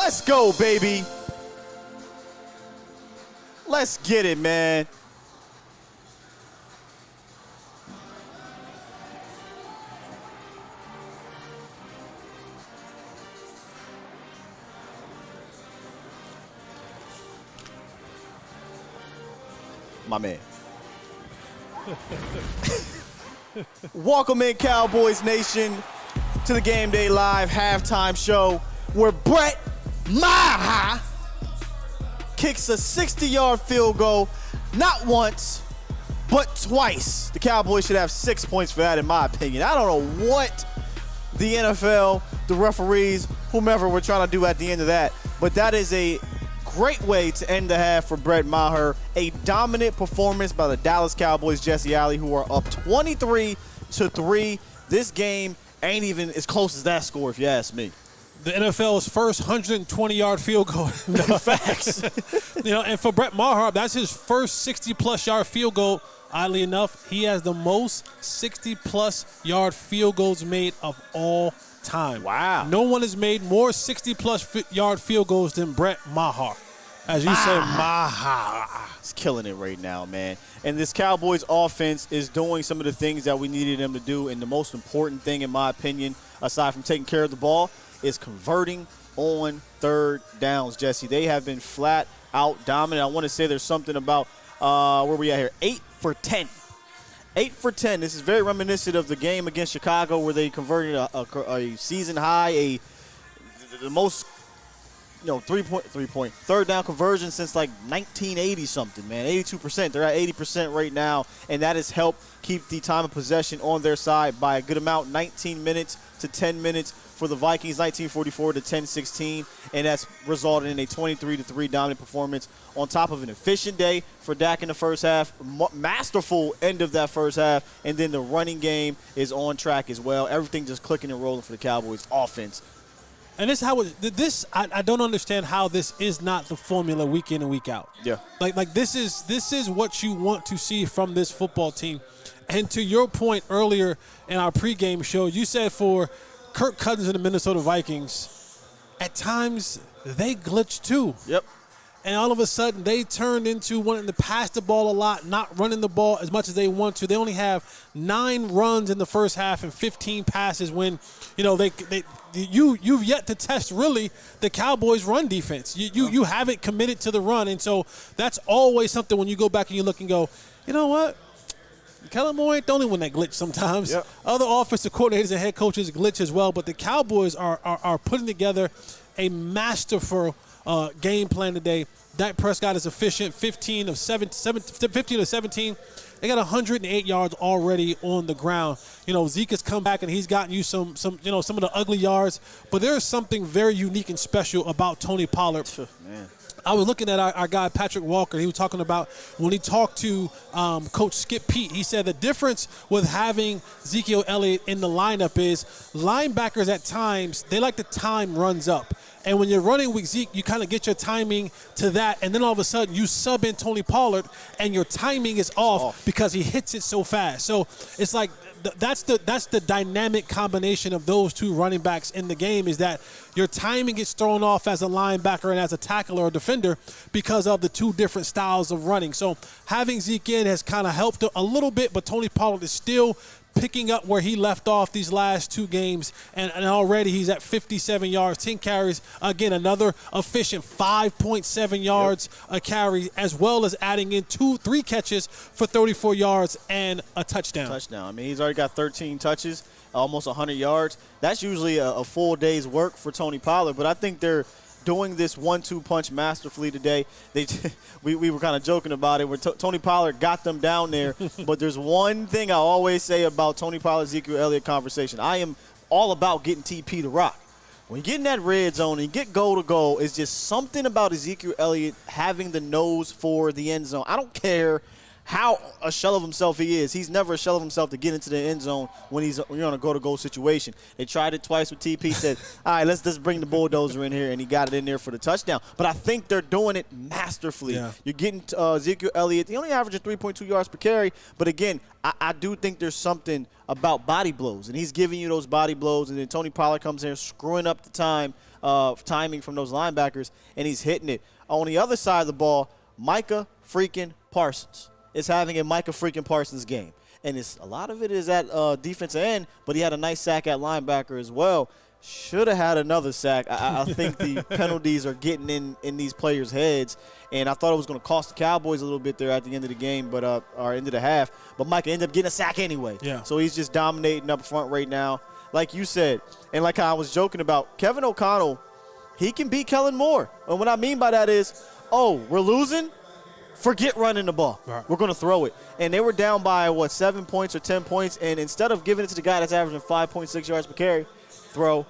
Let's go, baby. Let's get it, man. My man. Welcome in, Cowboys Nation, to the Game Day Live halftime show where Brett Maher kicks a 60-yard field goal, not once, but twice. The Cowboys should have 6 points for that, in my opinion. I don't know what the NFL, the referees, whomever were trying to do at the end of that, but that is a great way to end the half for Brett Maher. A dominant performance by the Dallas Cowboys, Jesse Alley, who are up 23-3. This game ain't even as close as that score, if you ask me. The NFL's first 120-yard field goal. Facts. And for Brett Maher, that's his first 60-plus yard field goal. Oddly enough, he has the most 60-plus yard field goals made of all time. Wow. No one has made more 60-plus yard field goals than Brett Maher. As you say, Maher. He's killing it right now, man. And this Cowboys offense is doing some of the things that we needed them to do. And the most important thing, in my opinion, aside from taking care of the ball, is converting on third downs, Jesse. They have been flat out dominant. I want to say there's something about where we at here. 8 for 10. 8 for 10. This is very reminiscent of the game against Chicago where they converted a season high, the most three-point third down conversion since like 1980 something, man. 82%. They're at 80% right now, and that has helped keep the time of possession on their side by a good amount, 19 minutes to 10 minutes for the Vikings, 1944 to 10-16, and that's resulted in a 23-3 dominant performance on top of an efficient day for Dak in the first half, masterful end of that first half, and then the running game is on track as well. Everything just clicking and rolling for the Cowboys offense. And this is how I don't understand how this is not the formula week in and week out. Yeah. Like this is what you want to see from this football team. And to your point earlier in our pregame show, you said for Kirk Cousins and the Minnesota Vikings, at times they glitch too. Yep. And all of a sudden they turned into wanting to pass the ball a lot, not running the ball as much as they want to. They only have 9 runs in the first half and 15 passes when, you've yet to test really the Cowboys' run defense. You haven't committed to the run, and so that's always something when you go back and you look and go, you know what? Kellen Moore ain't the only one that glitch sometimes. Yep. Other offensive coordinators and head coaches glitch as well, but the Cowboys are putting together a masterful game plan today. Dak Prescott is efficient, 15 of 17. They got 108 yards already on the ground. Zeke has come back and he's gotten you some of the ugly yards, but there is something very unique and special about Tony Pollard. Man. I was looking at our guy, Patrick Walker. He was talking about when he talked to Coach Skip Pete, he said the difference with having Ezekiel Elliott in the lineup is linebackers at times, they like to time runs up. And when you're running with Zeke, you kind of get your timing to that, and then all of a sudden you sub in Tony Pollard, and your timing is off because he hits it so fast. So it's like that's the dynamic combination of those two running backs in the game, is that your timing gets thrown off as a linebacker and as a tackler or defender because of the two different styles of running. So having Zeke in has kind of helped a little bit, but Tony Pollard is still picking up where he left off these last 2 games, and already he's at 57 yards, 10 carries. Again, another efficient 5.7 yards a carry, as well as adding in 3 catches for 34 yards and a touchdown. I mean, he's already got 13 touches, almost 100 yards. That's usually a full day's work for Tony Pollard, but I think they're doing this 1-2 punch masterfully today. We were kind of joking about it where Tony Pollard got them down there, but there's one thing I always say about Tony Pollard, Ezekiel Elliott conversation. I am all about getting TP to rock. When you get in that red zone and you get goal to goal, it's just something about Ezekiel Elliott having the nose for the end zone. I don't care how a shell of himself he is. He's never a shell of himself to get into the end zone when you're on a go-to-goal situation. They tried it twice with TP, said, all right, let's just bring the bulldozer in here, and he got it in there for the touchdown. But I think they're doing it masterfully. Yeah. You're getting Ezekiel Elliott. He only averaging 3.2 yards per carry, but again, I do think there's something about body blows, and he's giving you those body blows, and then Tony Pollard comes in screwing up the timing from those linebackers, and he's hitting it. On the other side of the ball, Micah freaking Parsons is having a Micah freaking Parsons game. And a lot of it is at defensive end, but he had a nice sack at linebacker as well. Should have had another sack. I think the penalties are getting in these players' heads, and I thought it was going to cost the Cowboys a little bit there at the end of the game, or end of the half. But Micah ended up getting a sack anyway. Yeah. So he's just dominating up front right now. Like you said, and like I was joking about, Kevin O'Connell, he can beat Kellen Moore. And what I mean by that is, we're losing? Forget running the ball. Right. We're going to throw it. And they were down by, 7 points or 10 points, and instead of giving it to the guy that's averaging 5.6 yards per carry, throw.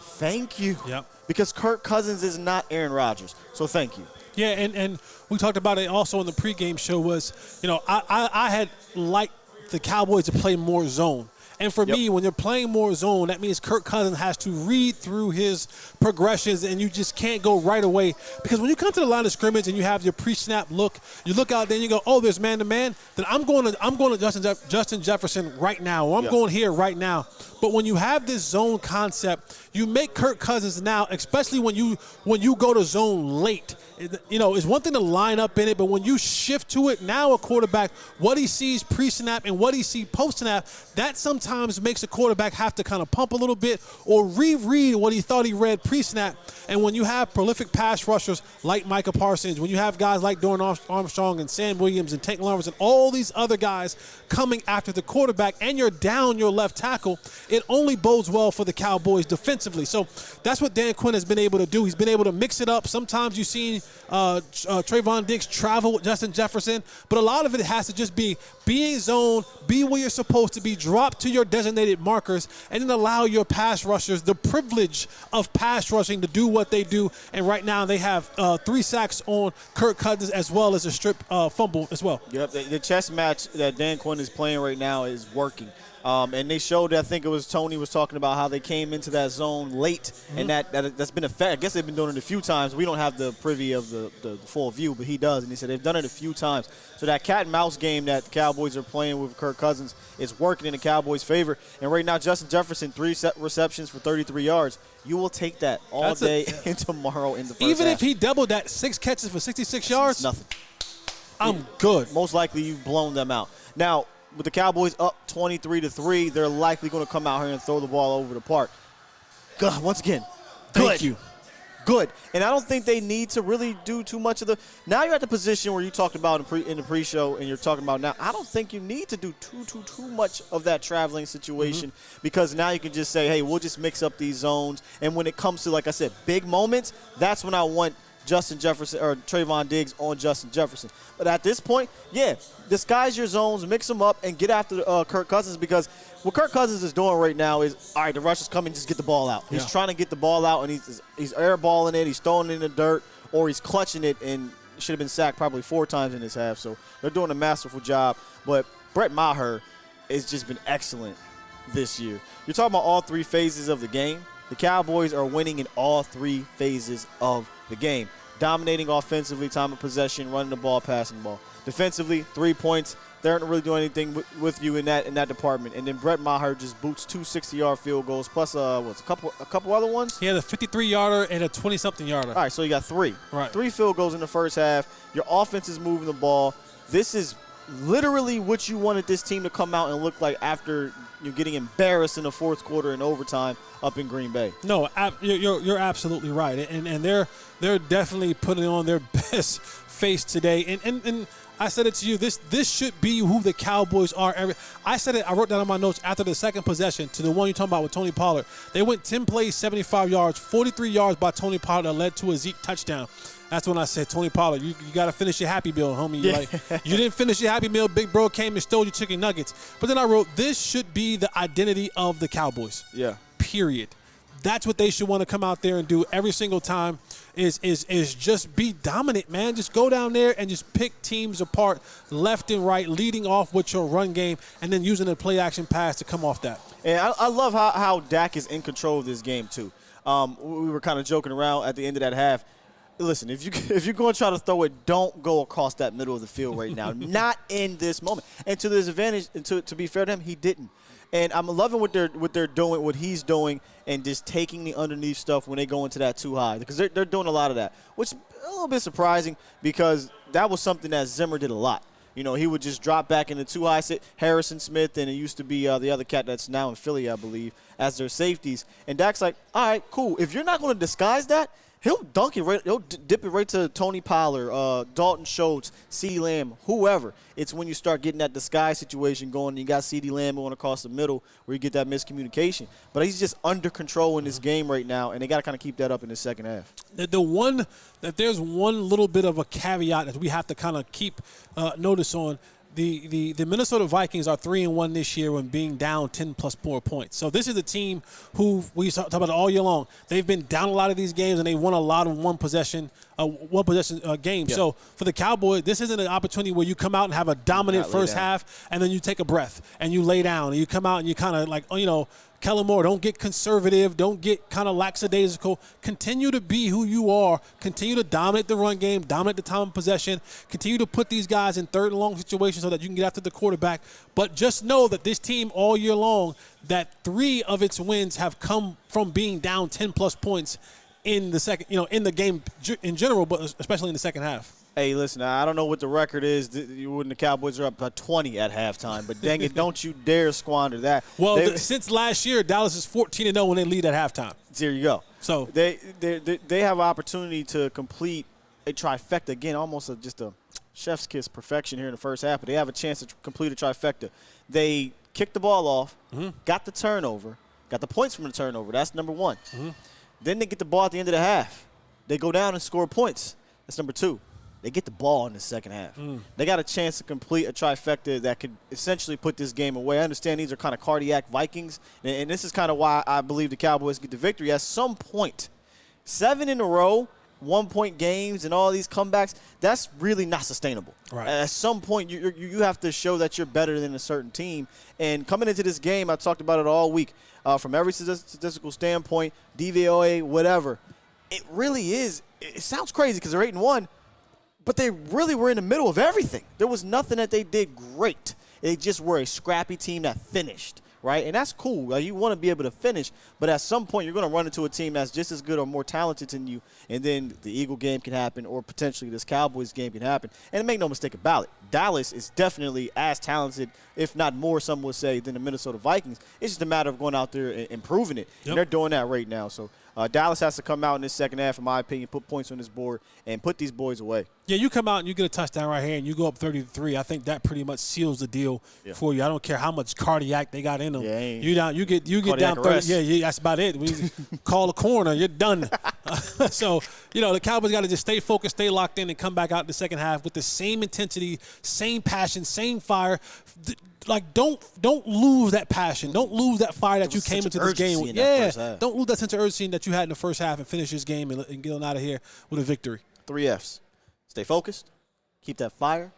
Thank you. Yep. Because Kirk Cousins is not Aaron Rodgers. So thank you. Yeah, and we talked about it also in the pregame show was, I had liked the Cowboys to play more zone. And for me, when you're playing more zone, that means Kirk Cousins has to read through his progressions, and you just can't go right away. Because when you come to the line of scrimmage and you have your pre-snap look, you look out there and you go, oh, there's man-to-man, then I'm going to Justin Jefferson right now, or I'm going here right now. But when you have this zone concept, you make Kirk Cousins now, especially when you go to zone late. It's one thing to line up in it, but when you shift to it, now a quarterback, what he sees pre-snap and what he sees post-snap, that sometimes makes a quarterback have to kind of pump a little bit or reread what he thought he read pre-snap. And when you have prolific pass rushers like Micah Parsons, when you have guys like Dorn Armstrong and Sam Williams and Tank Lawrence and all these other guys coming after the quarterback, and you're down your left tackle, it only bodes well for the Cowboys defensively. So that's what Dan Quinn has been able to do. He's been able to mix it up. Sometimes you've seen Trayvon Diggs travel with Justin Jefferson, but a lot of it has to just be in zone, be where you're supposed to be, drop to your designated markers, and then allow your pass rushers the privilege of pass rushing to do what they do. And right now they have 3 sacks on Kirk Cousins as well as a strip fumble as well. Yep, the chess match that Dan Quinn is playing right now is working. And they showed, I think it was Tony was talking about how they came into that zone late, and that's been a fact. I guess they've been doing it a few times. We don't have the privy of the full view, but he does. And he said they've done it a few times. So that cat and mouse game that the Cowboys are playing with Kirk Cousins is working in the Cowboys' favor. And right now, Justin Jefferson, 3 receptions for 33 yards. You will take that all day and tomorrow in the first Even half. if he doubled that, 6 catches for 66 yards, it's nothing. I'm good. Most likely you've blown them out. Now, with the Cowboys up 23-3, they're likely going to come out here and throw the ball over the park. God, once again, good. Thank you. Good. And I don't think they need to really do too much of the – now you're at the position where you talked about in the pre-show and you're talking about now. I don't think you need to do too much of that traveling situation because now you can just say, hey, we'll just mix up these zones. And when it comes to, like I said, big moments, that's when I want – Justin Jefferson or Trayvon Diggs on Justin Jefferson. But at this point, disguise your zones, mix them up, and get after Kirk Cousins because what Kirk Cousins is doing right now is, all right, the rush is coming, just get the ball out. He's trying to get the ball out, and he's airballing it, he's throwing it in the dirt, or he's clutching it, and should have been sacked probably 4 times in this half. So they're doing a masterful job. But Brett Maher has just been excellent this year. You're talking about all 3 phases of the game. The Cowboys are winning in all 3 phases of the game. Dominating offensively, time of possession, running the ball, passing the ball. Defensively, 3 points. They aren't really doing anything with you in that department. And then Brett Maher just boots 2 60-yard field goals plus a couple other ones. He had a 53-yarder and a 20-something yarder. All right, so you got 3. Right. 3 field goals in the first half. Your offense is moving the ball. This is literally what you wanted this team to come out and look like after you're getting embarrassed in the fourth quarter in overtime up in Green Bay. No, you're absolutely right, and they're definitely putting on their best face today. And I said it to you. This should be who the Cowboys are. I said it. I wrote down in my notes after the second possession to the one you're talking about with Tony Pollard. They went 10 plays, 75 yards, 43 yards by Tony Pollard that led to a Zeke touchdown. That's when I said, Tony Pollard, you got to finish your happy meal, homie. Yeah. You didn't finish your happy meal. Big bro came and stole your chicken nuggets. But then I wrote, this should be the identity of the Cowboys. Yeah. Period. That's what they should want to come out there and do every single time is just be dominant, man. Just go down there and just pick teams apart left and right, leading off with your run game and then using a play-action pass to come off that. And I love how Dak is in control of this game, too. We were kind of joking around at the end of that half. Listen, if you're going to try to throw it, don't go across that middle of the field right now. Not in this moment. And to his advantage, and to be fair to him, he didn't. And I'm loving what they're doing, what he's doing, and just taking the underneath stuff when they go into that too high, because they're doing a lot of that, which is a little bit surprising because that was something that Zimmer did a lot. You know, he would just drop back in the too high sit. Harrison Smith, and it used to be the other cat that's now in Philly, I believe, as their safeties. And Dak's like, all right, cool. If you're not going to disguise that, he'll dunk it right. He'll dip it right to Tony Pollard, Dalton Schultz, CeeDee Lamb, whoever. It's when you start getting that disguise situation going. And you got CeeDee Lamb going across the middle where you get that miscommunication. But he's just under control in this game right now, and they got to kind of keep that up in the second half. There's one little bit of a caveat that we have to kind of keep notice on. The Minnesota Vikings are 3-1 this year when being down 10+ more points. So this is a team who we talk about all year long. They've been down a lot of these games and they won a lot of one possession games. Yeah. So for the Cowboys, this isn't an opportunity where you come out and have a dominant first half and then you take a breath and you lay down and you come out and you kind of like, Kellen Moore, don't get conservative. Don't get kind of lackadaisical. Continue to be who you are. Continue to dominate the run game, dominate the time of possession. Continue to put these guys in third and long situations so that you can get after the quarterback. But just know that this team all year long, that 3 of its wins have come from being down 10+ points in the second, in the game in general, but especially in the second half. Hey, listen, I don't know what the record is when the Cowboys are up by 20 at halftime, but dang it, don't you dare squander that. Well, since last year, Dallas is 14-0 when they lead at halftime. There you go. So they have an opportunity to complete a trifecta. Again, almost just a chef's kiss perfection here in the first half, but they have a chance to complete a trifecta. They kicked the ball off, got the turnover, got the points from the turnover. That's number 1. Then they get the ball at the end of the half. They go down and score points. That's number 2. They get the ball in the second half. They got a chance to complete a trifecta that could essentially put this game away. I understand these are kind of cardiac Vikings, and this is kind of why I believe the Cowboys get the victory. At some point, 7 in a row, 1-point games and all these comebacks, that's really not sustainable. Right. At some point, you have to show that you're better than a certain team. And coming into this game, I talked about it all week, from every statistical standpoint, DVOA, whatever, it really is. It sounds crazy because they're 8-1, but they really were in the middle of everything. There was nothing that they did great. They just were a scrappy team that finished, right? And that's cool. Like, you want to be able to finish, but at some point you're going to run into a team that's just as good or more talented than you, and then the Eagle game can happen or potentially this Cowboys game can happen. And make no mistake about it, Dallas is definitely as talented, if not more, some would say, than the Minnesota Vikings. It's just a matter of going out there and improving it. Yep. And they're doing that right now. So Dallas has to come out in this second half, in my opinion, put points on this board and put these boys away. Yeah, you come out and you get a touchdown right here and you go up 30-3. I think that pretty much seals the deal for you. I don't care how much cardiac they got in them. Yeah, you get down 30. Arrest. Yeah, that's about it. We call a corner, you're done. So, the Cowboys got to just stay focused, stay locked in, and come back out in the second half with the same intensity, same passion, same fire. Like, don't lose that passion. Don't lose that fire that you came into this game with. Yeah, don't lose that sense of urgency that you had in the first half and finish this game and get on out of here with a victory. 3 Fs. Stay focused, keep that fire,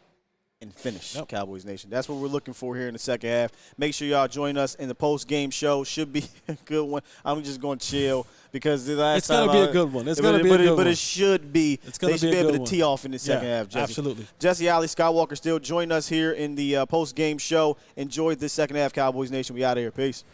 and finish, Cowboys Nation. That's what we're looking for here in the second half. Make sure y'all join us in the post-game show. Should be a good one. I'm just going to chill because the last time it's going to be a good one. It's going to be a good one. But it should be. They should be able to tee off in the second half, Jesse. Absolutely. Jesse Alley, Scott Walker still join us here in the post-game show. Enjoy this second half, Cowboys Nation. We out of here. Peace.